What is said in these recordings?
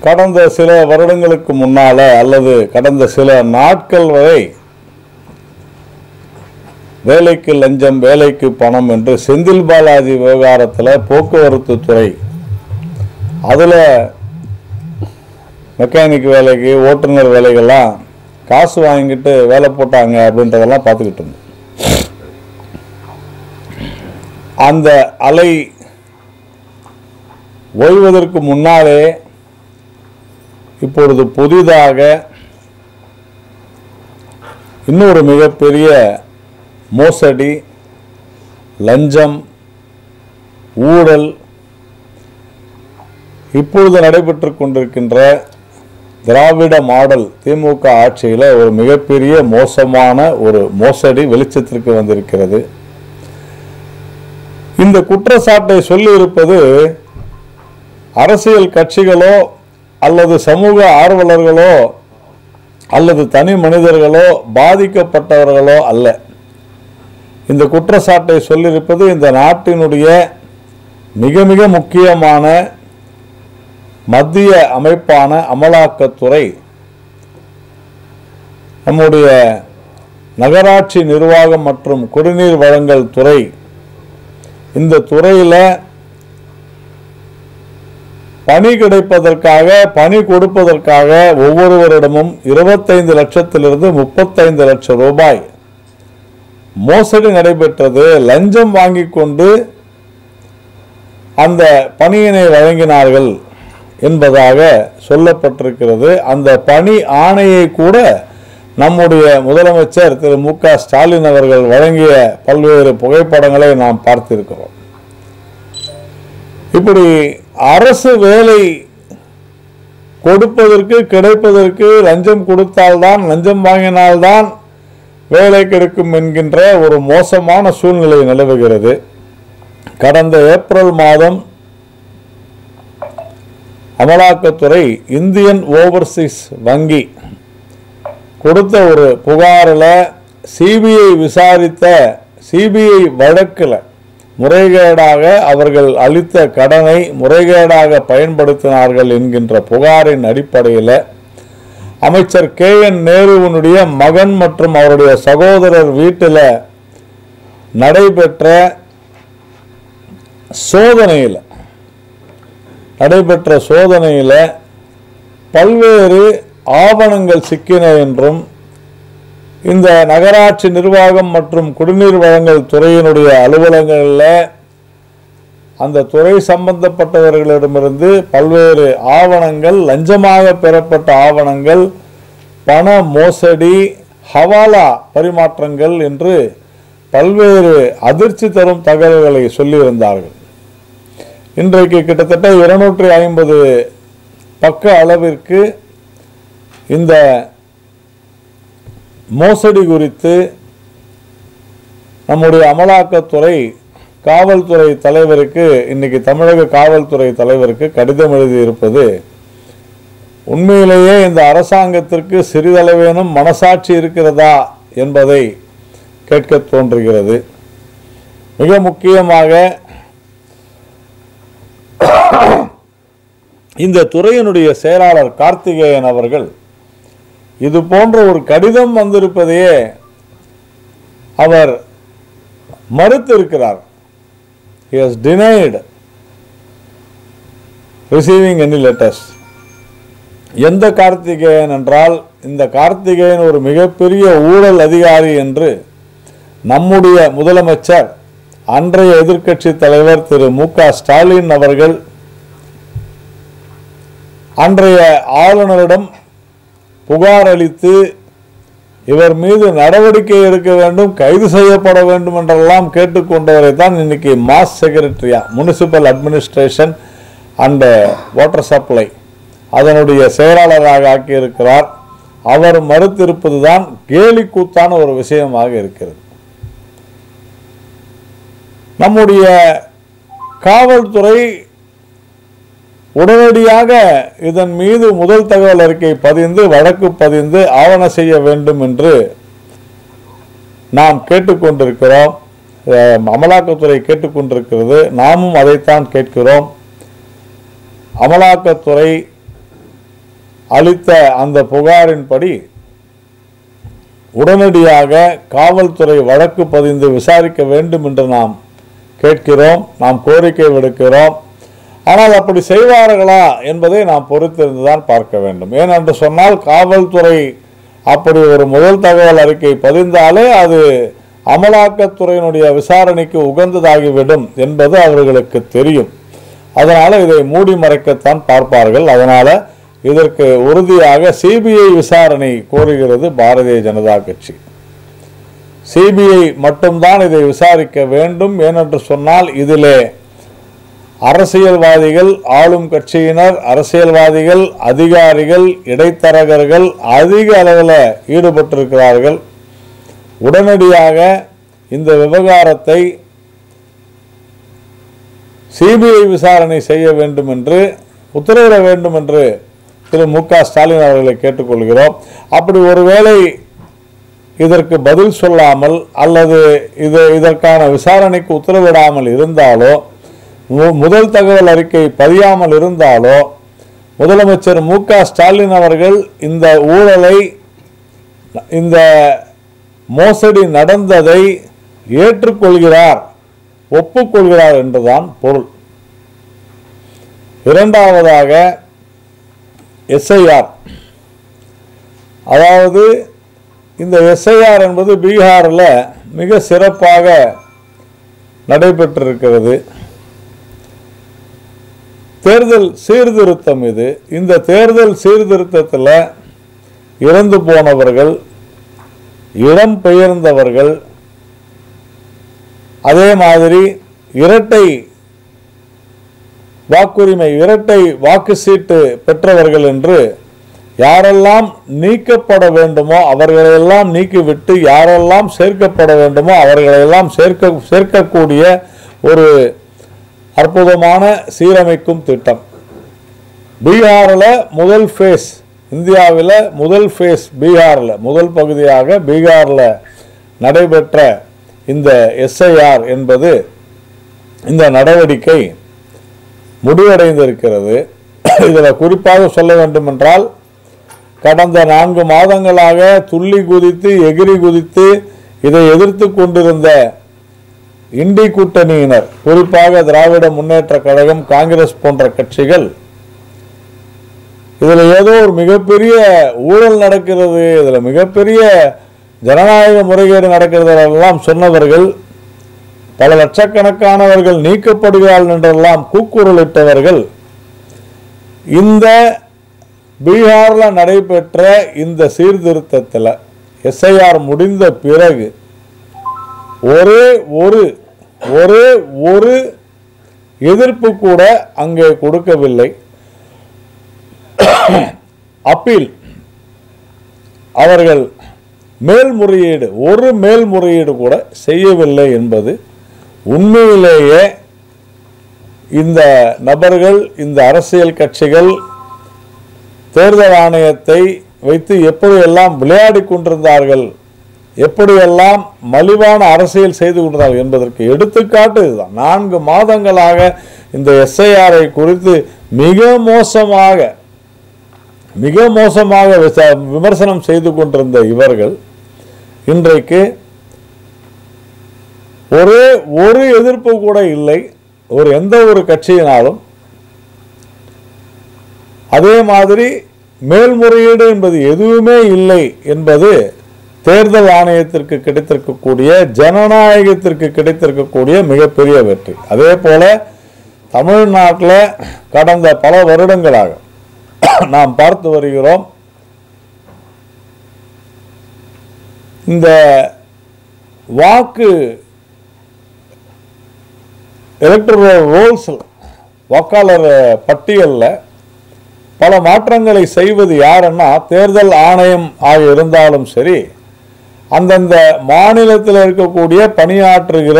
கடந்த சில வருடங்களுக்கு முன்னால அல்லது கடந்த சில நாட்கள் வரை வேலைக்கு லஞ்சம் வேலைக்கு பணம் என்று செந்தில் பாலாஜி விவகாரத்தில் போக்குவரத்து துறை அதில் மெக்கானிக் வேலைக்கு ஓட்டுநர் வேலைகள்லாம் காசு வாங்கிட்டு வேலை போட்டாங்க அப்படின்றதெல்லாம் பார்த்துக்கிட்டு இருந்தோம். அந்த அலை ஓய்வதற்கு முன்னாலே இப்பொழுது புதிதாக இன்னொரு மிகப்பெரிய மோசடி, லஞ்சம், ஊழல் இப்பொழுது நடைபெற்று கொண்டிருக்கின்ற திராவிட மாடல் திமுக ஆட்சியில் ஒரு மிகப்பெரிய மோசமான ஒரு மோசடி வெளிச்சத்திற்கு வந்திருக்கிறது. இந்த குற்றச்சாட்டை சொல்லி இருப்பது அரசியல் கட்சிகளோ அல்லது சமூக ஆர்வலர்களோ அல்லது தனி மனிதர்களோ பாதிக்கப்பட்டவர்களோ அல்ல. இந்த குற்றச்சாட்டை சொல்லியிருப்பது இந்த நாட்டினுடைய மிக மிக முக்கியமான மத்திய அமைப்பான அமலாக்கத்துறை, நம்முடைய நகராட்சி நிர்வாகம் மற்றும் குடிநீர் வழங்கல் துறை. இந்த துறையில் பணி கிடைப்பதற்காக, பணி கொடுப்பதற்காக ஒவ்வொருவரிடமும் 25 லட்சத்திலிருந்து 35 லட்சம் ரூபாய் மோசடி நடைபெற்றது. லஞ்சம் வாங்கி கொண்டு அந்த பணியினை வழங்கினார்கள் என்பதாக சொல்லப்பட்டிருக்கிறது. அந்த பணி ஆணையை கூட நம்முடைய முதலமைச்சர் திரு மு க ஸ்டாலின் அவர்கள் வழங்கிய பல்வேறு புகைப்படங்களை நாம் பார்த்திருக்கிறோம். இப்படி அரசு வேலை கொடுப்பதற்கு, கிடைப்பதற்கு லஞ்சம் கொடுத்தால்தான், லஞ்சம் வாங்கினால்தான் வேலை கிடைக்கும் என்கின்ற ஒரு மோசமான சூழ்நிலை நிலவுகிறது. கடந்த ஏப்ரல் மாதம் அமலாக்கத்துறை இந்தியன் ஓவர்சீஸ் வங்கி கொடுத்த ஒரு புகாரில் சிபிஐ விசாரித்த சிபிஐ வழக்கில் முறைகேடாக அவர்கள் அளித்த கடனை முறைகேடாக பயன்படுத்தினார்கள் என்கின்ற புகாரின் அடிப்படையில் அமைச்சர் KN நேருவினுடைய மகன் மற்றும் அவருடைய சகோதரர் வீட்டில் நடைபெற்ற சோதனையில் பல்வேறு ஆவணங்கள் சிக்கின என்றும், இந்த நகராட்சி நிர்வாகம் மற்றும் குடிநீர் வழங்கல் துறையினுடைய அலுவலகங்களில் அந்த துறை சம்பந்தப்பட்டவர்களிடமிருந்து பல்வேறு ஆவணங்கள், லஞ்சமாக பெறப்பட்ட ஆவணங்கள், பண மோசடி, ஹவாலா பரிமாற்றங்கள் என்று பல்வேறு அதிர்ச்சி தரும் தகவல்களை சொல்லியிருந்தார்கள். இன்றைக்கு கிட்டத்தட்ட 250 பக்க அளவிற்கு இந்த மோசடி குறித்து நம்முடைய அமலாக்கத்துறை காவல்துறை தலைவருக்கு, இன்னைக்கு தமிழக காவல்துறை தலைவருக்கு கடிதம் எழுதியிருப்பது உண்மையிலேயே இந்த அரசாங்கத்திற்கு சிறிதளவேனும் மனசாட்சி இருக்கிறதா என்பதை கேட்க தோன்றுகிறது. மிக முக்கியமாக இந்த துறையினுடைய செயலாளர் கார்த்திகேயன் அவர்கள் இது போன்ற ஒரு கடிதம் வந்திருப்பதையே அவர் மறுத்திருக்கிறார். He has denied receiving any letters. எந்த கார்த்திகேயன் என்றால், இந்த கார்த்திகேயன் ஒரு மிகப்பெரிய ஊழல் அதிகாரி என்று நம்முடைய முதலமைச்சர், அன்றைய எதிர்க்கட்சி தலைவர் திரு மு க ஸ்டாலின் அவர்கள் அன்றைய ஆளுநரிடம் புகார் அளித்து இவர் மீது நடவடிக்கை எடுக்க வேண்டும், கைது செய்யப்பட வேண்டும் என்றெல்லாம் கேட்டுக்கொண்டவரை தான் இன்னைக்கு மாஸ் செக்ரட்டரியா, municipal administration and water supply அதனுடைய செயலாளராக ஆக்கியிருக்கிறார். அவர் மறுத்திருப்பது தான் கேலி கூத்தான ஒரு விஷயமாக இருக்கிறது. நம்முடைய காவல்துறை உடனடியாக இதன் மீது முதல் தகவல் அறிக்கை பதிந்து, வழக்கு பதிந்து ஆவண செய்ய வேண்டும் என்று நாம் கேட்டுக்கொண்டிருக்கிறோம். அமலாக்கத்துறை கேட்டுக்கொண்டிருக்கிறது, நாமும் அதைத்தான் கேட்கிறோம். அமலாக்கத்துறை அளித்த அந்த புகாரின்படி உடனடியாக காவல்துறை வழக்கு பதிந்து விசாரிக்க வேண்டும் என்று நாம் கேட்கிறோம், நாம் கோரிக்கை விடுக்கிறோம். ஆனால் அப்படி செய்வார்களா என்பதை நாம் பொறுத்திருந்துதான் பார்க்க வேண்டும். ஏனென்று சொன்னால் காவல்துறை அப்படி ஒரு முதல் தகவல் அறிக்கை பதிந்தாலே அது அமலாக்கத்துறையினுடைய விசாரணைக்கு உகந்ததாகிவிடும் என்பது அவர்களுக்கு தெரியும். அதனால இதை மூடி மறைக்கத்தான் பார்ப்பார்கள். அதனால இதற்கு உறுதியாக சிபிஐ விசாரணை கோருகிறது பாரதிய ஜனதா கட்சி. சிபிஐ மட்டும்தான் இதை விசாரிக்க வேண்டும். ஏனென்று சொன்னால் இதிலே அரசியல்வாதிகள், ஆளும் கட்சியினர், அரசியல்வாதிகள், அதிகாரிகள், இடைத்தரகர்கள் அதிக அளவில் ஈடுபட்டிருக்கிறார்கள். உடனடியாக இந்த விவகாரத்தை சிபிஐ விசாரணை செய்ய வேண்டும் என்று உத்தரவிட வேண்டும் என்று திரு மு.க. ஸ்டாலின் அவர்களை கேட்டுக்கொள்கிறோம். அப்படி ஒருவேளை இதற்கு பதில் சொல்லாமல் அல்லது இதற்கான விசாரணைக்கு உத்தரவிடாமல் இருந்தாலோ, முதல் தகவல் அறிக்கை பதியாமல் இருந்தாலோ, முதலமைச்சர் மு.க. ஸ்டாலின் அவர்கள் இந்த ஊழலை, இந்த மோசடி நடந்ததை ஏற்றுக்கொள்கிறார், ஒப்புக்கொள்கிறார் என்றுதான் பொருள். இரண்டாவதாக எஸ்ஐஆர், அதாவது இந்த எஸ்ஐஆர் என்பது பீகாரில் மிக சிறப்பாக நடைபெற்றிருக்கிறது. தேர்தல் சீர்திருத்தம் இது. இந்த தேர்தல் சீர்திருத்தத்தில் இறந்து போனவர்கள், இடம் பெயர்ந்தவர்கள், அதே மாதிரி இரட்டை வாக்குரிமை, இரட்டை வாக்கு சீட்டு பெற்றவர்கள் என்று யாரெல்லாம் நீக்கப்பட வேண்டுமோ அவர்களெல்லாம் நீக்கிவிட்டு யாரெல்லாம் சேர்க்கப்பட வேண்டுமோ அவர்களெல்லாம் சேர்க்கக்கூடிய ஒரு அற்புதமான சீரமைக்கும் திட்டம். பீகாரில் முதல் ஃபேஸ், இந்தியாவில் முதல் ஃபேஸ் பீகாரில், முதல் பகுதியாக பீகாரில் நடைபெற்ற இந்த எஸ்ஐஆர் என்பது, இந்த நடவடிக்கை முடிவடைந்திருக்கிறது. இதில் குறிப்பாக சொல்ல வேண்டுமென்றால், கடந்த 4 மாதங்களாக துள்ளி குதித்து எகிரி குதித்து இதை எதிர்த்து கொண்டிருந்த இண்டி கூட்டணியினர், குறிப்பாக திராவிட முன்னேற்ற கழகம், காங்கிரஸ் போன்ற கட்சிகள், இதில் ஏதோ ஒரு மிகப்பெரிய ஊழல் நடக்கிறது, இதில் மிகப்பெரிய ஜனநாயக முறைகேடு நடக்கிறதெல்லாம் சொன்னவர்கள், பல லட்சக்கணக்கானவர்கள் நீக்கப்படுகிறார்கள் என்றெல்லாம் கூக்குரலிட்டவர்கள், இந்த பீகாரில் நடைபெற்ற இந்த சீர்திருத்தத்தில் எஸ்ஐஆர் முடிந்த பிறகு ஒரே ஒரு எதிர்ப்பு கூட அங்கே கொடுக்கவில்லை. அப்பீல், அவர்கள் மேல்முறையீடு, ஒரு மேல்முறையீடு கூட செய்யவில்லை என்பது உண்மையிலேயே இந்த நபர்கள், இந்த அரசியல் கட்சிகள் தேர்தல் ஆணையத்தை வைத்து எப்படியெல்லாம் விளையாடி கொண்டிருந்தார்கள், எப்படியெல்லாம் மலிவான அரசியல் செய்து கொண்டிருந்தார்கள் என்பதற்கு எடுத்துக்காட்டு இதுதான். 4 மாதங்களாக இந்த எஸ்ஐஆரை குறித்து மிக மோசமாக விமர்சனம் செய்து கொண்டிருந்த இவர்கள் இன்றைக்கு ஒரு எதிர்ப்பு கூட இல்லை எந்த ஒரு கட்சியினாலும். அதே மாதிரி மேல்முறையீடு என்பது எதுவுமே இல்லை என்பது தேர்தல் ஆணையத்திற்கு கிடைத்திருக்கக்கூடிய, ஜனநாயகத்திற்கு கிடைத்திருக்கக்கூடிய மிகப்பெரிய வெற்றி. அதே போல தமிழ்நாட்டில் கடந்த பல வருடங்களாக நாம் பார்த்து வருகிறோம், இந்த வாக்கு எலக்டரல் ரோல்ஸ், வாக்காளர் பட்டியலில் பல மாற்றங்களை செய்வது யாருன்னா தேர்தல் ஆணையம் ஆக இருந்தாலும் சரி, அந்தந்த மாநிலத்தில் இருக்கக்கூடிய பணியாற்றுகிற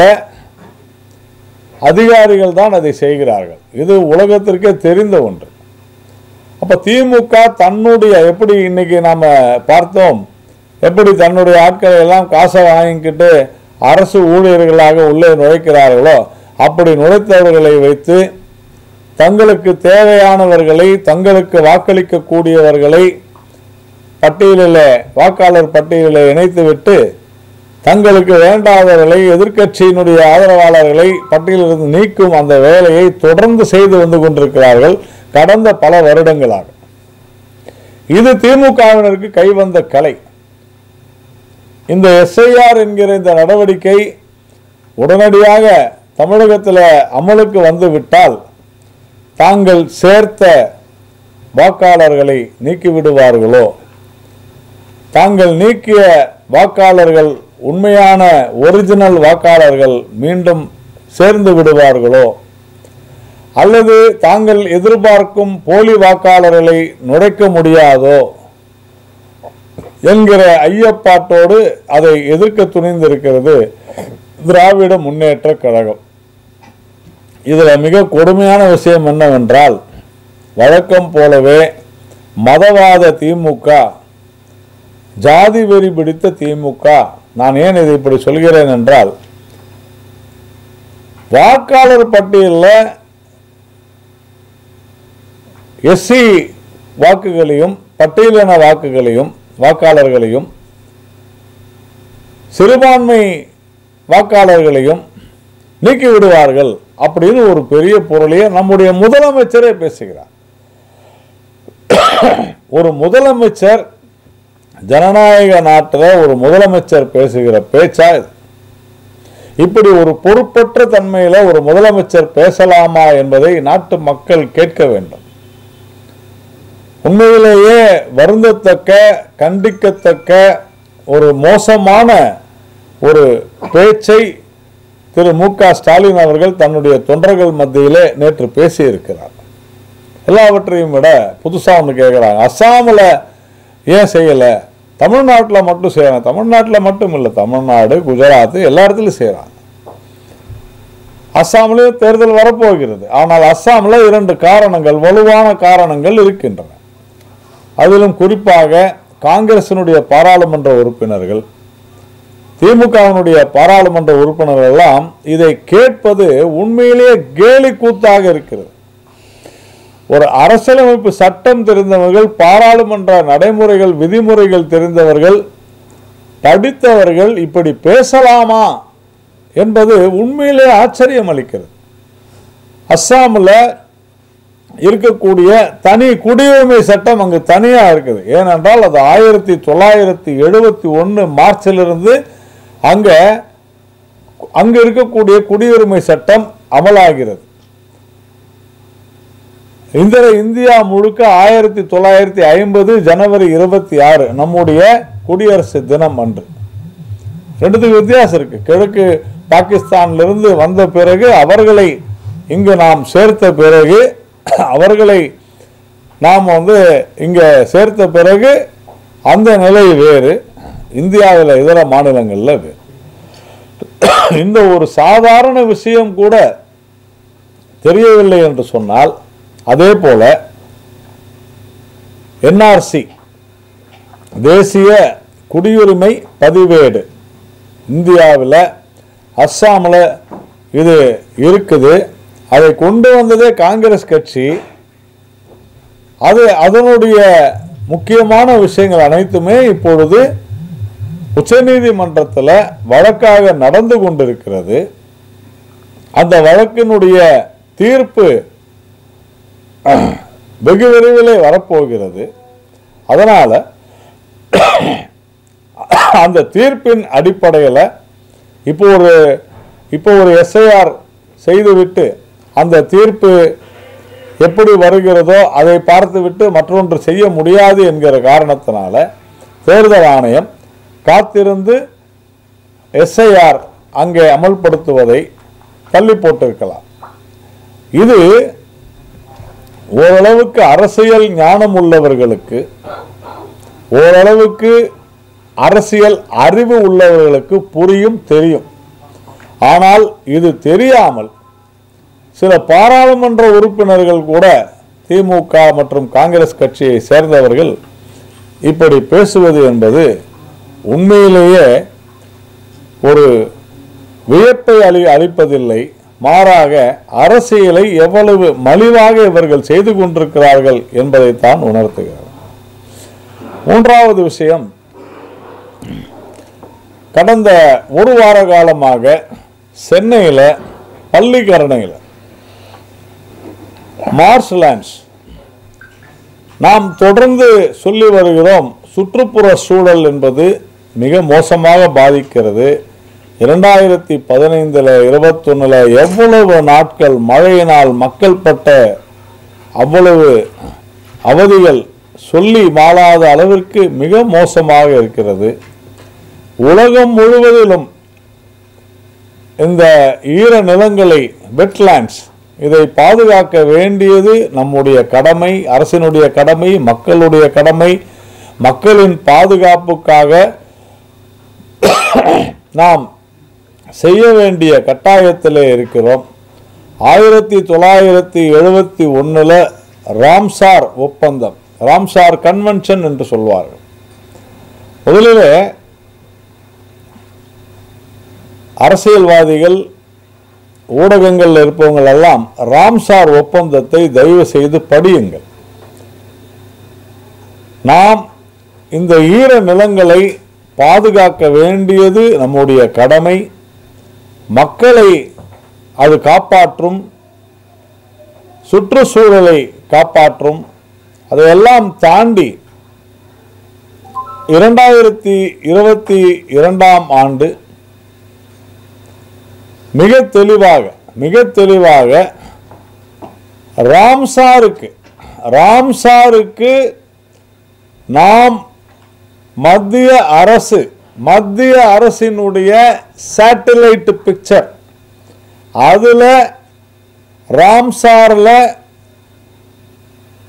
அதிகாரிகள் தான் அதை செய்கிறார்கள். இது உலகத்திற்கே தெரிந்த ஒன்று. அப்போ திமுக தன்னுடைய, எப்படி இன்னைக்கு நாம் பார்த்தோம், எப்படி தன்னுடைய ஆட்களை எல்லாம் காசை வாங்கிக்கிட்டு அரசு ஊழியர்களாக உள்ளே நுழைக்கிறார்களோ, அப்படி நுழைத்தவர்களை வைத்து தங்களுக்கு தேவையானவர்களை, தங்களுக்கு வாக்களிக்கக்கூடியவர்களை பட்டியலில், வாக்காளர் பட்டியலில் இணைத்துவிட்டு தங்களுக்கு வேண்டாதவர்களை, எதிர்க்கட்சியினுடைய ஆதரவாளர்களை பட்டியலிலிருந்து நீக்கும் அந்த வேலையை தொடர்ந்து செய்து வந்து கொண்டிருக்கிறார்கள் கடந்த பல வருடங்களாக. இது திமுகவினருக்கு கைவந்த கலை. இந்த எஸ்ஐஆர் என்கிற இந்த நடவடிக்கை உடனடியாக தமிழகத்தில் அமலுக்கு வந்துவிட்டால் தாங்கள் சேர்த்த வாக்காளர்களை நீக்கிவிடுவார்களோ, தாங்கள் நீக்கிய வாக்காளர்கள் உண்மையான ஒரிஜினல் வாக்காளர்கள் மீண்டும் சேர்ந்து விடுவார்களோ, அல்லது தாங்கள் எதிர்பார்க்கும் போலி வாக்காளர்களை நுழைக்க முடியாதோ என்கிற ஐயப்பாட்டோடு அதை எதிர்க்க துணிந்திருக்கிறது திராவிட முன்னேற்ற கழகம். இதில் மிக கொடுமையான விஷயம் என்னவென்றால், வழக்கம் போலவே மதவாத திமுக, ஜாதி வெறி பிடித்த திமுக. நான் ஏன் இதை இப்படி சொல்கிறேன் என்றால், வாக்காளர் பட்டியலில் எஸ்சி வாக்குகளையும் பட்டியலின வாக்குகளையும் வாக்காளர்களையும் சிறுபான்மை வாக்காளர்களையும் நீக்கிவிடுவார்கள் அப்படின்னு ஒரு பெரிய பொருளையே நம்முடைய முதலமைச்சரே பேசுகிறார். ஒரு முதலமைச்சர், ஜனநாயக நாட்டில் ஒரு முதலமைச்சர் பேசுகிற பேச்சா இது? இப்படி ஒரு பொறுப்பற்ற தன்மையில் ஒரு முதலமைச்சர் பேசலாமா என்பதை நாட்டு மக்கள் கேட்க வேண்டும். உண்மையிலேயே வருந்தத்தக்க, கண்டிக்கத்தக்க ஒரு மோசமான ஒரு பேச்சை திரு மு.க. ஸ்டாலின் அவர்கள் தன்னுடைய தொண்டர்கள் மத்தியிலே நேற்று பேசியிருக்கிறார். எல்லாவற்றையும் விட புதுசாக ஒன்று கேட்குறாங்க, அஸ்ஸாமில் ஏன் செய்யலை, தமிழ்நாட்டில் மட்டும் செய்யறாங்க. தமிழ்நாட்டில் மட்டும் இல்லை, தமிழ்நாடு, குஜராத் எல்லா இடத்துலையும் செய்கிறாங்க. அஸ்ஸாமிலேயும் தேர்தல் வரப்போகிறது. ஆனால் அஸ்ஸாமில் 2 காரணங்கள், வலுவான காரணங்கள் இருக்கின்றன. அதிலும் குறிப்பாக காங்கிரசினுடைய பாராளுமன்ற உறுப்பினர்கள், திமுகவினுடைய பாராளுமன்ற உறுப்பினர்கள் எல்லாம் இதை கேட்பது உண்மையிலேயே கேலி கூத்தாக இருக்கிறது. ஒரு அரசியலமைப்பு சட்டம் தெரிந்தவர்கள், பாராளுமன்ற நடைமுறைகள், விதிமுறைகள் தெரிந்தவர்கள், படித்தவர்கள் இப்படி பேசலாமா என்பது உண்மையிலே ஆச்சரியம் அளிக்கிறது. அஸ்ஸாமில் இருக்கக்கூடிய தனி குடியுரிமை சட்டம் அங்கு தனியாக இருக்குது. ஏனென்றால் அது 1971 மார்ச்சிலிருந்து அங்கு இருக்கக்கூடிய குடியுரிமை சட்டம் அமலாகிறது. இந்தியா முழுக்க 1950 ஜனவரி 26 நம்முடைய குடியரசு தினம் அன்று. ரெண்டுத்துக்கு வித்தியாசம் இருக்கு. கிழக்கு பாகிஸ்தானிலிருந்து வந்த பிறகு அவர்களை இங்கு நாம் சேர்த்த பிறகு, அவர்களை நாம் இங்கே சேர்த்த பிறகு அந்த நிலை வேறு, இந்தியாவில் இதர மாநிலங்களில் வேறு. இந்த ஒரு சாதாரண விஷயம் கூட தெரியவில்லை என்று சொன்னால், அதே போல என்ஆர்சி, தேசிய குடியுரிமை பதிவேடு, இந்தியாவில் அஸ்ஸாமில் இது இருக்குது. அதை கொண்டு வந்ததே காங்கிரஸ் கட்சி. அதனுடைய முக்கியமான விஷயங்கள் அனைத்துமே இப்பொழுது உச்சநீதிமன்றத்தில் வழக்காக நடந்து கொண்டிருக்கிறது. அந்த வழக்கினுடைய தீர்ப்பு வெகு விரைவிலே வரப்போகிறது. அதனால அந்த தீர்ப்பின் அடிப்படையில் இப்போ ஒரு எஸ்ஐஆர் செய்துவிட்டு அந்த தீர்ப்பு எப்படி வருகிறதோ அதை பார்த்துவிட்டு மற்றொன்று செய்ய முடியாது என்கிற காரணத்தினால தேர்தல் ஆணையம் காத்திருந்து எஸ்ஐஆர் அங்கே அமல்படுத்துவதை தள்ளி போட்டிருக்கலாம். இது ஓரளவுக்கு அரசியல் ஞானம் உள்ளவர்களுக்கு, ஓரளவுக்கு அரசியல் அறிவு உள்ளவர்களுக்கு புரியும், தெரியும். ஆனால் இது தெரியாமல் சில பாராளுமன்ற உறுப்பினர்கள் கூட, திமுக மற்றும் காங்கிரஸ் கட்சியை சேர்ந்தவர்கள் இப்படி பேசுவது என்பது உண்மையிலேயே ஒரு வியப்பை அளிப்பதில்லை, மாறாக அரசியலை எவ்வளவு மலிவாக இவர்கள் செய்து கொண்டிருக்கிறார்கள் என்பதைத்தான் உணர்த்துகிறது. மூன்றாவது விஷயம், கடந்த ஒரு வார காலமாக சென்னையில் பள்ளிக்கரணையில் மார்ஷ்லேண்ட்ஸ் நாம் தொடர்ந்து சொல்லி வருகிறோம். சுற்றுப்புற சூழல் என்பது மிக மோசமாக பாதிக்கிறது. 2015 21 எவ்வளவு நாட்கள் மழையினால் மக்கள் பட்ட அவ்வளவு அவதிகள் சொல்லி மாளாத அளவிற்கு மிக மோசமாக இருக்கிறது. உலகம் முழுவதிலும் இந்த ஈர நிலங்களை, வெட்லேண்ட்ஸ், இதை பாதுகாக்க வேண்டியது நம்முடைய கடமை, அரசினுடைய கடமை, மக்களுடைய கடமை. மக்களின் பாதுகாப்புக்காக நாம் செய்ய வேண்டிய கட்டாயத்திலே இருக்கிறோம். 1971 ராம்சார் ஒப்பந்தம், ராம்சார் கன்வென்ஷன் என்று சொல்வார்கள். முதலிலே அரசியல்வாதிகள், ஊடகங்கள் இருப்பவங்கள் எல்லாம் ராம்சார் ஒப்பந்தத்தை தயவு செய்து படியுங்கள். நாம் இந்த ஈர நிலங்களை பாதுகாக்க வேண்டியது நம்முடைய கடமை. மக்களை அது காப்பாற்றும், சுற்றுச்சூழலை காப்பாற்றும். அதையெல்லாம் தாண்டி 2022 ஆண்டு மிக தெளிவாக ராம்சாருக்கு நாம் மத்திய அரசினுடைய சேட்டலைட் பிக்சர், அதுல ராம்சார்ல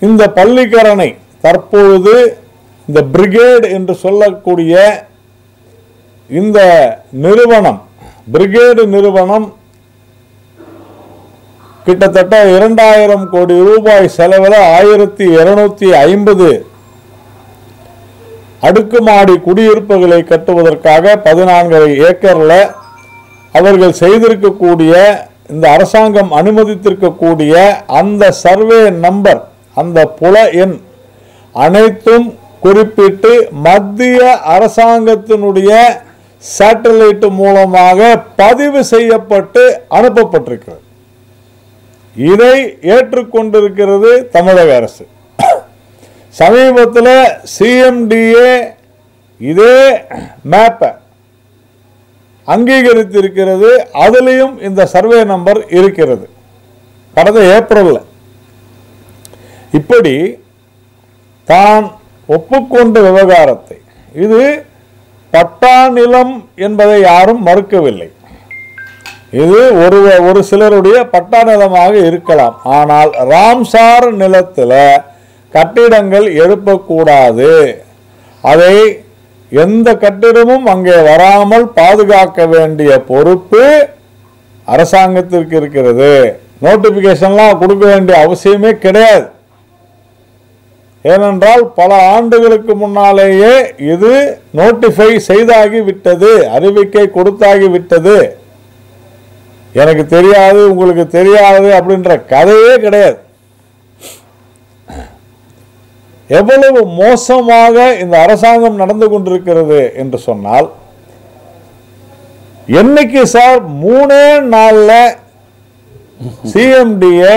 இந்த பள்ளிக்கரணை தற்பொழுது இந்த பிரிகேட் என்று சொல்லக்கூடிய இந்த நிறுவனம், பிரிகேடு நிறுவனம் கிட்டத்தட்ட 2000 கோடி ரூபாய் செலவில் 1250 அடுக்குமாடி குடியிருப்புகளை கட்டுவதற்காக 14 ஏக்கர்ல அவர்கள் செய்திருக்கக்கூடிய, இந்த அரசாங்கம் அனுமதித்திருக்கக்கூடிய அந்த சர்வே நம்பர், அந்த புல எண் அனைத்தும் குறிப்பிட்டு மத்திய அரசாங்கத்தினுடைய சேட்டலைட் மூலமாக பதிவு செய்யப்பட்டு அனுப்பப்பட்டிருக்கிறது. இதை ஏற்றுக்கொண்டிருக்கிறது தமிழக அரசு. சமீபத்தில் சிஎம்டிஏ இதே மேப்பை அங்கீகரித்திருக்கிறது. அதிலையும் இந்த சர்வே நம்பர் இருக்கிறது, கடந்த ஏப்ரலில். இப்படி தான் ஒப்புக்கொண்ட விவகாரத்தை, இது பட்டா நிலம் என்பதை யாரும் மறுக்கவில்லை. இது ஒரு சிலருடைய பட்டா நிலமாக இருக்கலாம். ஆனால் ராம்சார் நிலத்தில் கட்டிடங்கள் எழுப்பக்கூடாது, அதை எந்த கட்டிடமும் அங்கே வராமல் பாதுகாக்க வேண்டிய பொறுப்பு அரசாங்கத்திற்கு இருக்கிறது. நோட்டிபிகேஷன்லாம் கொடுக்க வேண்டிய அவசியமே கிடையாது. ஏனென்றால் பல ஆண்டுகளுக்கு முன்னாலேயே இது நோட்டிஃபை செய்தாகி விட்டது, அறிவிக்கை கொடுத்தாகி விட்டது. எனக்கு தெரியாது, உங்களுக்கு தெரியாது அப்படின்ற கதையே கிடையாது. எவ்வளவு மோசமாக இந்த அரசாங்கம் நடந்து கொண்டிருக்கிறது என்று சொன்னால், என்னைக்கு சார் 3 நாள்ல சிஎம்டிஏ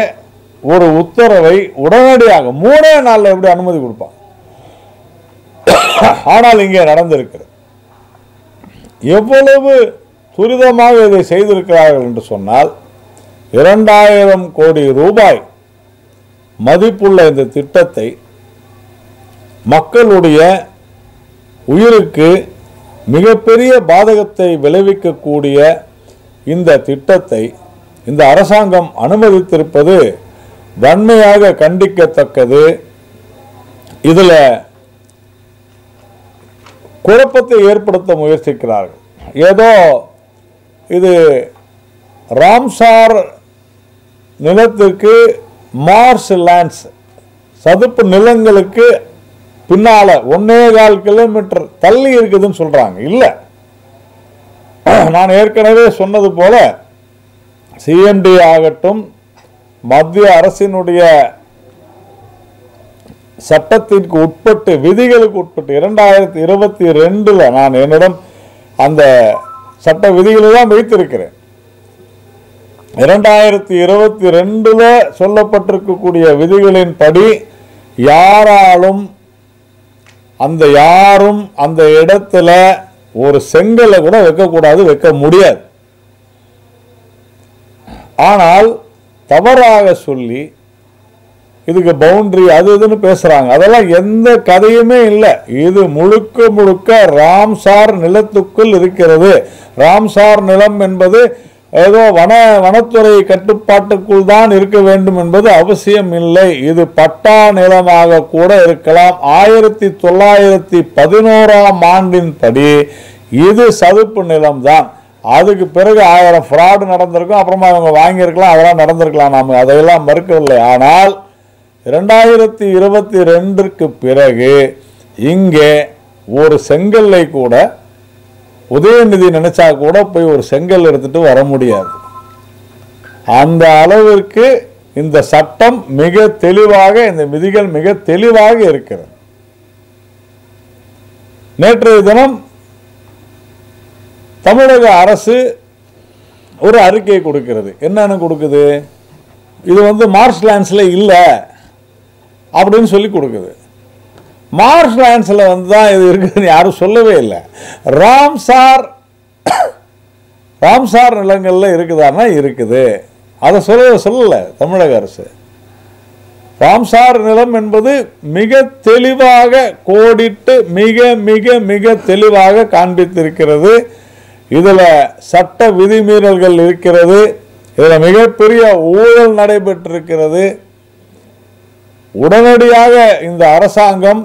ஒரு உத்தரவை உடனடியாக 3 நாள்ல எப்படி அனுமதி கொடுப்பாங்க? ஆனால் இங்கே நடந்திருக்கிறது. எவ்வளவு துரிதமாக இதை செய்திருக்கிறார்கள் என்று சொன்னால், 2000 கோடி ரூபாய் மதிப்புள்ள இந்த திட்டத்தை, மக்களுடைய உயிருக்கு மிகப்பெரிய பாதகத்தை விளைவிக்கக்கூடிய இந்த திட்டத்தை இந்த அரசாங்கம் அனுமதித்திருப்பது வன்மையாக கண்டிக்கத்தக்கது. இதில் குழப்பத்தை ஏற்படுத்த முயற்சிக்கிறார்கள். ஏதோ இது ராம்சார் நிலத்திற்கு, மார்ஷ்லேண்ட்ஸ் சதுப்பு நிலங்களுக்கு பின்னால 1.25 கிலோமீட்டர் தள்ளி இருக்குதுன்னு சொல்றாங்க. இல்லை, நான் ஏற்கனவே சொன்னது போல சிஎம்டி ஆகட்டும், மத்திய அரசினுடைய சட்டத்திற்கு உட்பட்டு, விதிகளுக்கு உட்பட்டு 2022 நான் என்னிடம் அந்த சட்ட விதிகளை தான் வைத்திருக்கிறேன். 2022 சொல்லப்பட்டிருக்கக்கூடிய விதிகளின் படி யாரும் அந்த இடத்துல ஒரு செங்கலை கூட வைக்கக்கூடாது, வைக்க முடியாது. ஆனால் தவறாக சொல்லி இதுக்கு பவுண்டரி அது இதுன்னு பேசுறாங்க. அதெல்லாம் எந்த கதையுமே இல்லை. இது முழுக்க முழுக்க ராம்சார் நிலத்துக்குள் இருக்கிறது. ராம்சார் நிலம் என்பது ஏதோ வனத்துறை கட்டுப்பாட்டுக்குள் தான் இருக்க வேண்டும் என்பது அவசியம் இல்லை. இது பட்டா நிலமாக கூட இருக்கலாம். 1911ஆம் ஆண்டின் படி இது சதுப்பு நிலம்தான். அதுக்கு பிறகு 1000 ஃப்ராடு நடந்திருக்கும், அப்புறமா அவங்க வாங்கியிருக்கலாம், அதெல்லாம் நடந்திருக்கலாம், நாம் அதையெல்லாம் மறுக்கவில்லை. ஆனால் 2022க்கு பிறகு இங்கே ஒரு செங்கல்லை கூட உதயநிதி நினைச்சா கூட போய் ஒரு செங்கல் எடுத்துட்டு வர முடியாது. அந்த அளவிற்கு இந்த சட்டம் மிக தெளிவாக, இந்த விதிகள் மிக தெளிவாக இருக்கிறது. நேற்றைய தினம் தமிழக அரசு ஒரு அறிக்கை கொடுக்கிறது. என்னன்னு கொடுக்குது? இது மார்ஷ்லேண்ட்ஸில் இல்லை அப்படின்னு சொல்லி கொடுக்குது. மார்ஷ்லேண்ட்ஸில் தான் இது இருக்குதுன்னு யாரும் சொல்லவே இல்லை. ராம்சார் நிலங்களில் இருக்குதான்னா இருக்குது. அதை சொல்லலை தமிழக அரசு. ராம்சார் நிலம் என்பது மிக தெளிவாக கோடிட்டு மிக மிக மிக தெளிவாக காண்பித்திருக்கிறது. இதில் சட்ட விதிமீறல்கள் இருக்கிறது. இதில் மிகப்பெரிய ஊழல் நடைபெற்றிருக்கிறது. உடனடியாக இந்த அரசாங்கம்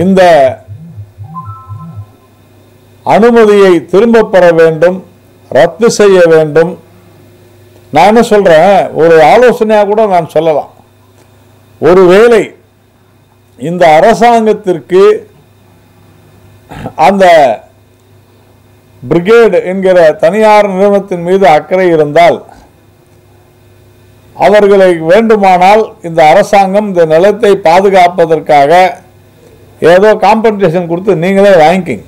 இந்த அனுமதியை திரும்ப பெற வேண்டும், ரத்து செய்ய வேண்டும். நான் என்ன சொல்றேன், ஒரு ஆலோசனையாக கூட நான் சொல்லலாம். ஒருவேளை இந்த அரசாங்கத்திற்கு அந்த பிரிகேட் என்கிற தனியார் நிறுவனத்தின் மீது அக்கறை இருந்தால் அவர்களை வேண்டுமானால் இந்த அரசாங்கம் இந்த நிலத்தை பாதுகாப்பதற்காக ஏதோ காம்பன்சேஷன் கொடுத்து நீங்களே வாங்கிக்கிங்க.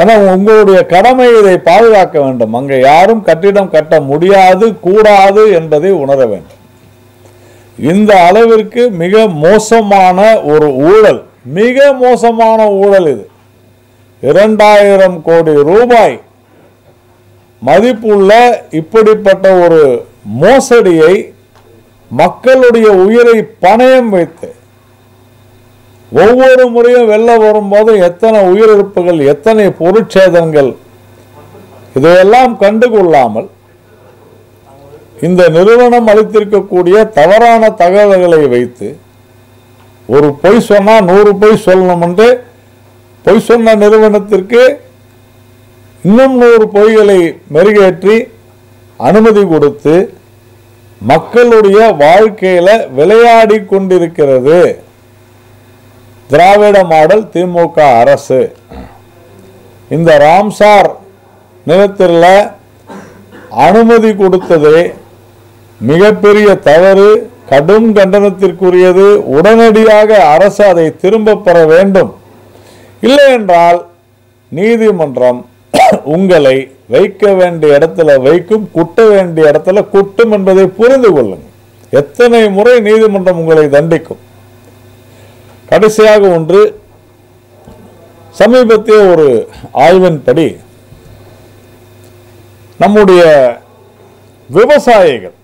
ஏன்னா உங்களுடைய கடமை இதை பாதுகாக்க வேண்டும். அங்கே யாரும் கட்டிடம் கட்ட முடியாது, கூடாது என்பதை உணர வேண்டும். இந்த அளவிற்கு மிக மோசமான ஒரு ஊழல், மிக மோசமான ஊழல் இது. 2000 கோடி ரூபாய் மதிப்புள்ள இப்படிப்பட்ட ஒரு மோசடியை மக்களுடைய உயிரை பணயம் வைத்து ஒவ்வொரு முறையும் வெள்ளம் வரும்போது எத்தனை உயிரிழப்புகள், எத்தனை பொருட்சேதங்கள், இதையெல்லாம் கண்டுகொள்ளாமல் இந்த நிறுவனம் அளித்திருக்கக்கூடிய தவறான தகவல்களை வைத்து ஒரு பொய் சொன்னா 100 பொய் சொல்லணும் என்று பொய் சொன்ன நிறுவனத்திற்கு இன்னும் 100 பொய்களை மெருகேற்றி அனுமதி கொடுத்து மக்களுடைய வாழ்க்கையில விளையாடி கொண்டிருக்கிறது திராவிட மாடல் திமுக அரசு. இந்த ராம்சார் நிலத்தில் அனுமதி கொடுத்ததே மிகப்பெரிய தவறு, கடும் கண்டனத்திற்குரியது. உடனடியாக அரசு அதை திரும்ப பெற வேண்டும். இல்லை என்றால் நீதிமன்றம் உங்களை வைக்க வேண்டிய இடத்துல வைக்கும், குட்ட வேண்டிய இடத்துல குட்டும் என்பதை புரிந்து கொள்ளுங்கள். எத்தனை முறை நீதிமன்றம் உங்களை தண்டிக்கும். கடைசியாக ஒன்று, சமீபத்திய ஒரு ஆய்வின்படி நம்முடைய விவசாயிகள்,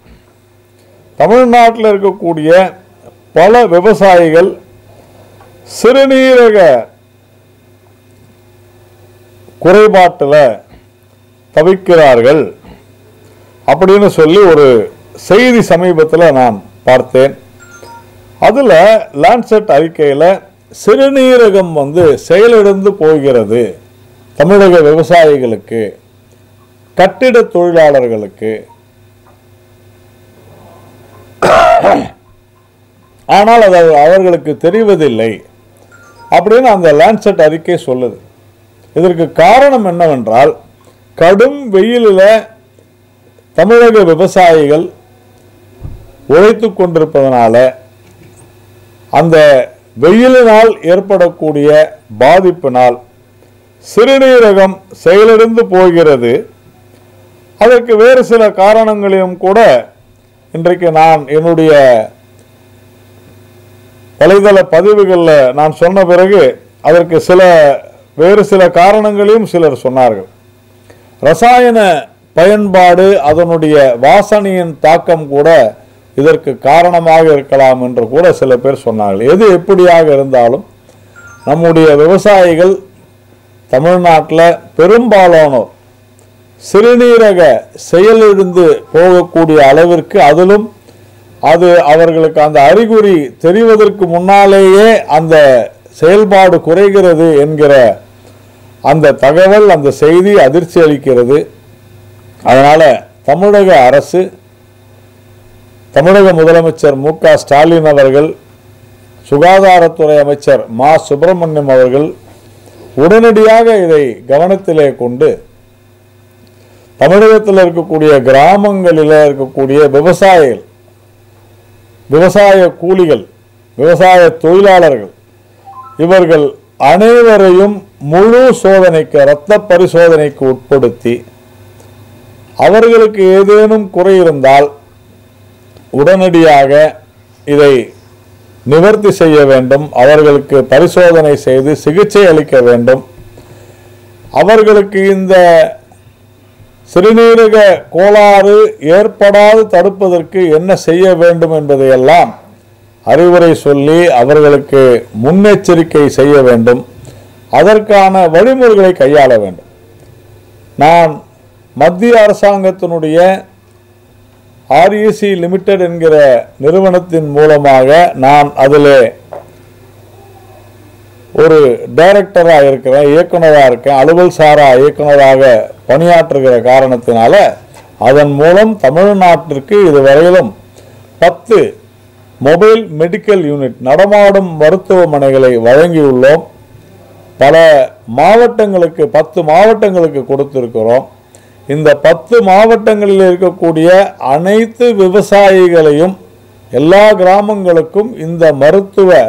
தமிழ்நாட்டில் இருக்கக்கூடிய பல விவசாயிகள் சிறுநீரக குறைபாட்டில் தவிக்கிறார்கள் அப்படின்னு சொல்லி ஒரு செய்தி சமீபத்தில் நான் பார்த்தேன். அதில் லான்செட் அறிக்கையில் சிறுநீரகம் செயலிழந்து போகிறது தமிழக விவசாயிகளுக்கு, கட்டிட தொழிலாளர்களுக்கு. ஆனால் அது அவர்களுக்கு தெரிவதில்லை அப்படின்னு அந்த லான்செட் அறிக்கை சொல்லுது. இதற்கு காரணம் என்னவென்றால், கடும் வெயிலில் தமிழக விவசாயிகள் உழைத்து கொண்டிருப்பதனால அந்த வெயிலினால் ஏற்படக்கூடிய பாதிப்பினால் சிறுநீரகம் செயலிழந்து போகிறது. அதற்கு வேறு சில காரணங்களையும் கூட இன்றைக்கு நான் என்னுடைய வலைதள பதிவுகளில் நான் சொன்ன பிறகு அதற்கு வேறு சில காரணங்களையும் சிலர் சொன்னார்கள். ரசாயன பயன்பாடு, அதனுடைய வாசனையின் தாக்கம் கூட இதற்கு காரணமாக இருக்கலாம் என்று கூட சில பேர் சொன்னார்கள். எது எப்படியாக இருந்தாலும் நம்முடைய விவசாயிகள் தமிழ்நாட்டில் பெரும்பாலானோர் சிறுநீரக செயலிழந்து போகக்கூடிய அளவிற்கு, அதிலும் அது அவர்களுக்கு அந்த அறிகுறி தெரிவதற்கு முன்னாலேயே அந்த செயல்பாடு குறைகிறது என்கிற அந்த தகவல், அந்த செய்தி அதிர்ச்சி அளிக்கிறது. அதனால் தமிழக அரசு, தமிழக முதலமைச்சர் மு.க. ஸ்டாலின் அவர்கள், சுகாதாரத்துறை அமைச்சர் மா. சுப்பிரமணியம் அவர்கள் உடனடியாக இதை கவனத்திலே கொண்டு தமிழகத்தில் இருக்கக்கூடிய கிராமங்களில் இருக்கக்கூடிய விவசாயிகள், விவசாய கூலிகள், விவசாய தொழிலாளர்கள், இவர்கள் அனைவரையும் முழு சோதனைக்கு, இரத்த பரிசோதனைக்கு உட்படுத்தி அவர்களுக்கு ஏதேனும் குறை இருந்தால் உடனடியாக இதை நிவர்த்தி செய்ய வேண்டும். அவர்களுக்கு பரிசோதனை செய்து சிகிச்சை அளிக்க வேண்டும். அவர்களுக்கு இந்த சிறுநீரக கோளாறு ஏற்படாது தடுப்பதற்கு என்ன செய்ய வேண்டும் என்பதையெல்லாம் அறிவுரை சொல்லி அவர்களுக்கு முன்னெச்சரிக்கை செய்ய வேண்டும். அதற்கான வழிமுறைகளை கையாள வேண்டும். நான் மத்திய அரசாங்கத்தினுடைய REC லிமிடெட் என்கிற நிறுவனத்தின் மூலமாக நான் அதில் ஒரு டைரக்டராக இருக்கிறேன், இயக்குனராக இருக்கேன், அலுவல் சாரா இயக்குனராக பணியாற்றுகிற காரணத்தினால அதன் மூலம் தமிழ்நாட்டிற்கு இதுவரையிலும் 10 மொபைல் மெடிக்கல் யூனிட், நடமாடும் மருத்துவமனைகளை வழங்கியுள்ளோம். பல மாவட்டங்களுக்கு, 10 மாவட்டங்களுக்கு கொடுத்திருக்கிறோம். இந்த 10 மாவட்டங்களில் இருக்கக்கூடிய அனைத்து விவசாயிகளையும், எல்லா கிராமங்களுக்கும் இந்த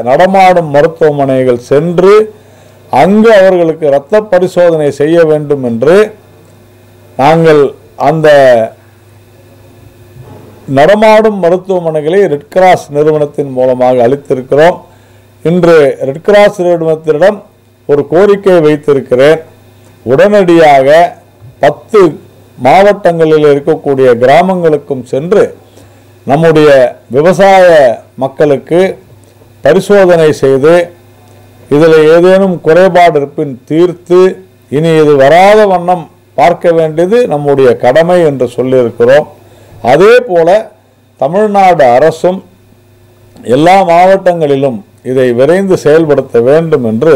நடமாடும் மருத்துவமனைகள் சென்று அங்கு அவர்களுக்கு இரத்த பரிசோதனை செய்ய வேண்டும் என்று நாங்கள் அந்த நடமாடும் மருத்துவமனைகளை ரெட் கிராஸ் நிறுவனத்தின் மூலமாக அளித்திருக்கிறோம். இன்று ரெட் கிராஸ் நிறுவனத்திடம் ஒரு கோரிக்கை வைத்திருக்கிறேன். உடனடியாக 10 மாவட்டங்களில் இருக்கக்கூடிய கிராமங்களுக்கும் சென்று நம்முடைய விவசாய மக்களுக்கு பரிசோதனை செய்து இதில் ஏதேனும் குறைபாடு இருப்பின் தீர்த்து இனி இது வராத வண்ணம் பார்க்க வேண்டியது நம்முடைய கடமை என்று சொல்லியிருக்கிறோம். அதே போல தமிழ்நாடு அரசும் எல்லா மாவட்டங்களிலும் இதை விரைந்து செயல்படுத்த வேண்டும் என்று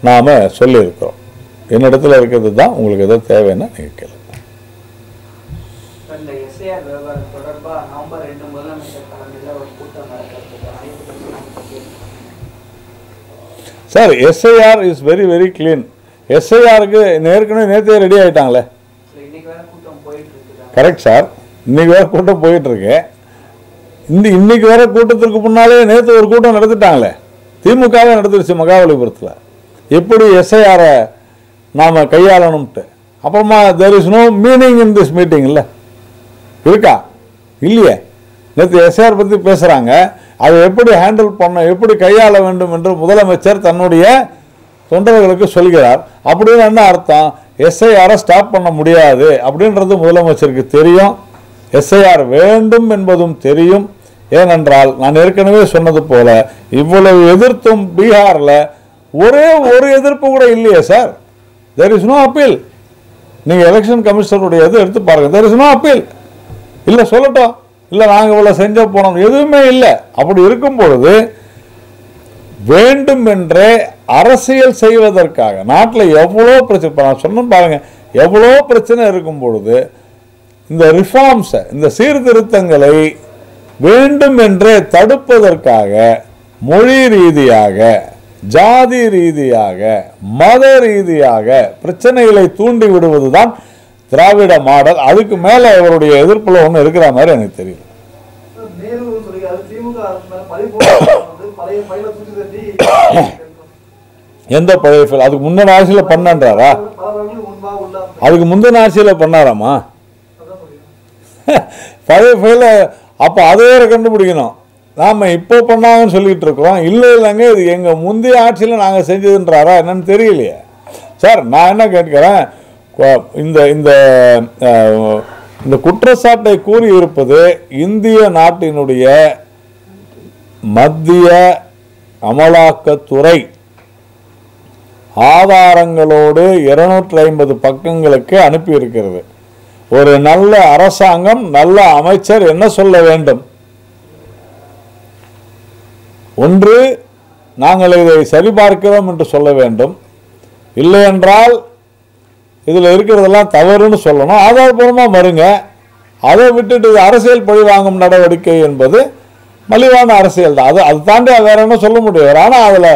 நாம் சொல்லியிருக்கிறோம். என்னிடத்தில் இருக்கிறது தான், உங்களுக்கு எதாவது தேவைன்னா நீங்கள் கேளுங்க. Sir, SIR is very very clean. SIRக்கு நேற்று ரெடி ஆகிட்டாங்களே. கரெக்ட் சார், இன்னைக்கு வேற கூட்டம் போயிட்டு இருக்கு. இன்னைக்கு வேற கூட்டத்திற்கு முன்னாலே நேற்று ஒரு கூட்டம் நடத்திட்டாங்களே, திமுகவே நடந்துருச்சு மகாபலிபுரத்தில். எப்படி SIR-ஐ நாம் கையாளணும்ட்டு. அப்புறமா there is no meaning in this meeting இல்லை இருக்கா இல்லையே. நேற்று SIR பற்றி பேசுகிறாங்க, அதை எப்படி ஹேண்டில் பண்ண, எப்படி கையாள வேண்டும் என்று முதலமைச்சர் தன்னுடைய தொண்டர்களுக்கு சொல்கிறார். அப்படின்னு என்ன அர்த்தம்? SIR-ஐ ஸ்டாப் பண்ண முடியாது அப்படின்றது முதலமைச்சருக்கு தெரியும். SIR வேண்டும் என்பதும் தெரியும். ஏனென்றால் நான் ஏற்கனவே சொன்னது போல இவ்வளவு எதிர்த்தும் பீகாரில் ஒரு எதிர்ப்பு கூட இல்லையே sir. there is no appeal. நீங்கள் எலெக்ஷன் கமிஷனருடைய இது எடுத்து பாருங்க, there is no appeal. இல்லை சொல்லட்டும், இல்லை நாங்கள் இவ்வளோ செஞ்ச போனோம், எதுவுமே இல்லை. அப்படி இருக்கும் பொழுது வேண்டும் என்றே அரசியல் செய்வதற்காக நாட்டில் எவ்வளோ பிரச்சனை, நான் சொன்ன பாருங்க, எவ்வளோ பிரச்சனை இருக்கும் பொழுது இந்த ரிஃபார்ம்ஸை, இந்த சீர்திருத்தங்களை வேண்டும் என்றே தடுப்பதற்காக மொழி ரீதியாக, ஜாதி ரீதியாக, மத ரீதியாக பிரச்சனைகளை தூண்டி விடுவதுதான் திராவிட மாடல். அதுக்கு மேலே இவருடைய எதிர்ப்புல ஒன்று இருக்கிற மாதிரி எனக்கு தெரியல. எந்த பழைய ஃபைல்? அதுக்கு முந்தின ஆட்சியில் பண்ணன்றாரா? அதுக்கு முந்தின ஆட்சியில் பண்ணாராமா? பழைய ஃபைல அப்போ அதை வேற கண்டுபிடிக்கணும். நாம் இப்போ பண்ணாங்கன்னு சொல்லிட்டு இருக்கிறோம். இல்லை இல்லைங்க, இது எங்கள் முந்தைய ஆட்சியில் நாங்கள் செஞ்சதுன்றாரா என்னன்னு தெரியலையே சார். நான் என்ன கேட்கிறேன், இந்த இந்த இந்த குற்றச்சாட்டை கூறி இருப்பது இந்திய நாட்டினுடைய மத்திய அமலாக்கத்துறை ஆதாரங்களோடு 250 பக்கங்களுக்கு அனுப்பி இருக்கிறது. ஒரு நல்ல அரசாங்கம், நல்ல அமைச்சர் என்ன சொல்ல வேண்டும்? ஒன்று, நாங்கள் இதை சரிபார்க்கிறோம் என்று சொல்ல வேண்டும். இல்லை என்றால் இதில் இருக்கிறதெல்லாம் தவறுன்னு சொல்லணும். ஆதாரபூர்வமாக மறுங்க. அதை விட்டுட்டு இது அரசியல் பழி வாங்கும் நடவடிக்கை என்பது மலிவான அரசியல் தான். அது தாண்டி வேற என்ன சொல்ல முடியாது. ஆனால் அதில்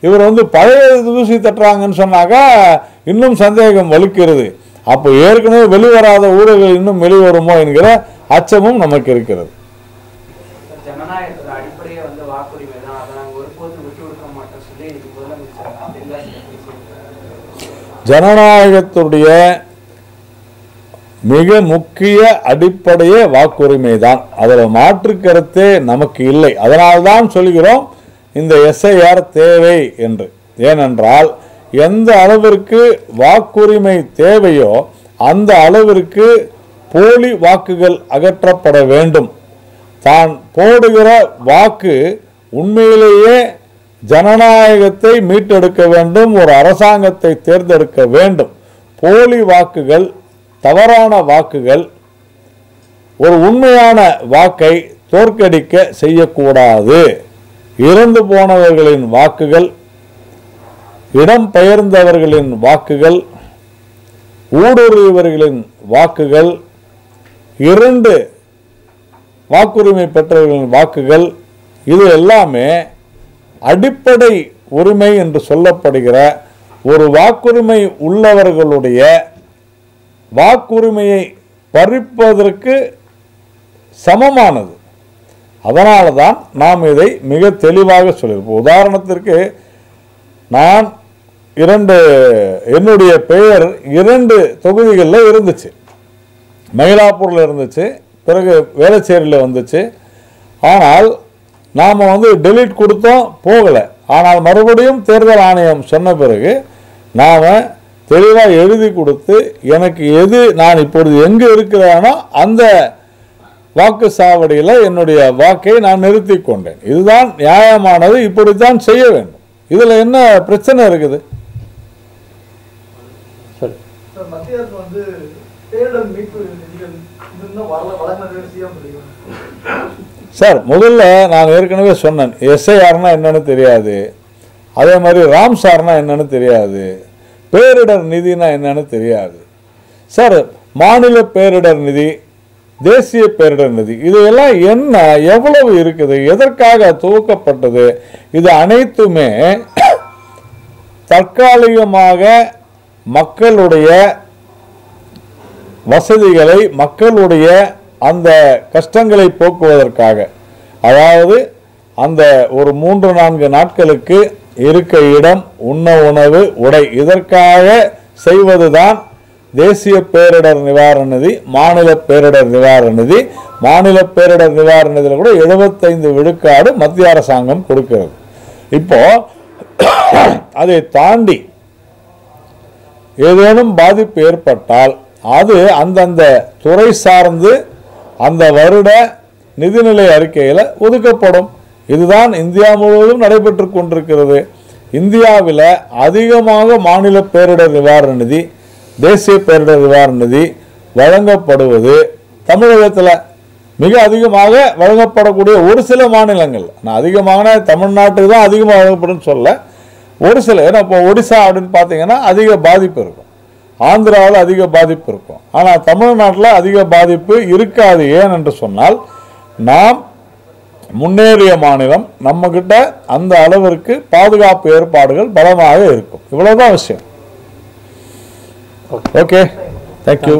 இவர் பழைய தூசி தட்டுறாங்கன்னு சொன்னாக்கா இன்னும் சந்தேகம் வலுக்கிறது. அப்போ ஏற்கனவே வெளிவராத ஊழல்கள் இன்னும் வெளிவருமோ என்கிற அச்சமும் நமக்கு இருக்கிறது. ஜனநாயகத்துடைய மிக முக்கிய அடிப்படையே வாக்குரிமை தான். அதில் மாற்று கருத்தே நமக்கு இல்லை. அதனால்தான் சொல்கிறோம் இந்த எஸ்ஐஆர் தேவை என்று. ஏனென்றால் எந்த அளவிற்கு வாக்குரிமை தேவையோ அந்த அளவிற்கு போலி வாக்குகள் அகற்றப்பட வேண்டும். தான் போடுகிற வாக்கு உண்மையிலேயே ஜனநாயகத்தை மீட்டெடுக்க வேண்டும், ஒரு அரசாங்கத்தை தேர்ந்தெடுக்க வேண்டும். போலி வாக்குகள், தவறான வாக்குகள் ஒரு உண்மையான வாக்கை தோற்கடிக்க செய்யக்கூடாது. இறந்து போனவர்களின் வாக்குகள், இடம் பெயர்ந்தவர்களின் வாக்குகள், ஊடுருவியவர்களின் வாக்குகள், 2 வாக்குரிமை பெற்றவர்களின் வாக்குகள், இது எல்லாமே அடிப்படை உரிமை என்று சொல்லப்படுகிற ஒரு வாக்குரிமை உள்ளவர்களுடைய வாக்குரிமையை பறிப்பதற்கு சமமானது. அதனால தான் நாம் இதை மிக தெளிவாக சொல்லியிருப்போம். உதாரணத்திற்கு நான் என்னுடைய பெயர் 2 தொகுதிகளில் இருந்துச்சு. மயிலாப்பூரில் இருந்துச்சு, பிறகு வேளச்சேரியில் வந்துச்சு. ஆனால் நாம் டெலீட் கொடுத்தோம், போகலை. ஆனால் மறுபடியும் தேர்தல் ஆணையம் சொன்ன பிறகு நாம் தெளிவாக எழுதி கொடுத்து எனக்கு எது நான் இப்பொழுது எங்கே இருக்கிறானோ அந்த வாக்குச்சாவடியில் என்னுடைய வாக்கை நான் நிறுத்தி கொண்டேன். இதுதான் நியாயமானது, இப்படித்தான் செய்ய வேண்டும். இதில் என்ன பிரச்சனை இருக்குது? சார், முதல்ல நான் ஏற்கனவே சொன்னேன், எஸ்ஐஆர்னா என்னன்னு தெரியாது, அதே மாதிரி ராம்சார்னா என்னன்னு தெரியாது, பேரிடர் நிதினா என்னன்னு தெரியாது. சார், மாநில பேரிடர் நிதி, தேசிய பேரிடர் நிதி, இதெல்லாம் என்ன, எவ்வளவு இருக்குது, எதற்காக துவக்கப்பட்டது, இது அனைத்துமே தற்காலிகமாக மக்களுடைய வசதிகளை, மக்களுடைய அந்த கஷ்டங்களை போக்குவதற்காக, அதாவது அந்த ஒரு 3-4 நாட்களுக்கு இருக்க இடம், உண்ண உணவு, உடை, இதற்காக செய்வதுதான் தேசிய பேரிடர் நிவாரண நிதி, மாநில பேரிடர் நிவாரண நிதி. மாநில பேரிடர் நிவாரண நிதியில் கூட 75 விழுக்காடு மத்திய அரசாங்கம் கொடுக்கிறது. இப்போ அதை தாண்டி ஏதேனும் பாதிப்பு ஏற்பட்டால் அது அந்தந்த துறை சார்ந்து அந்த வருட நிதிநிலை அறிக்கையில் ஒதுக்கப்படும். இதுதான் இந்தியா முழுவதும் நடைபெற்று கொண்டிருக்கிறது. இந்தியாவில் அதிகமாக மாநில பேரிடர் நிவாரண நிதி, தேசிய பேரிடர் நிவாரண நிதி வழங்கப்படுவது தமிழகத்தில் மிக அதிகமாக வழங்கப்படக்கூடிய ஒரு சில மாநிலங்கள். நான் அதிகமான தமிழ்நாட்டுக்கு தான் அதிகமாக வழங்கப்படும் சொல்ல, ஒரு சில, ஏன்னா இப்போ ஒடிசா அப்படின்னு பார்த்தீங்கன்னா அதிக பாதிப்பு இருக்கும், ஆந்திராவில் அதிக பாதிப்பு இருக்கும், ஆனால் தமிழ்நாட்டில் அதிக பாதிப்பு இருக்காது. ஏன் என்று சொன்னால் நாம் முன்னேறிய மாநிலம், நம்மகிட்ட அந்த அளவிற்கு பாதுகாப்பு ஏற்பாடுகள் பலமாக இருக்கும். இவ்வளவுதான் விஷயம். ஓகே. தேங்க்யூ.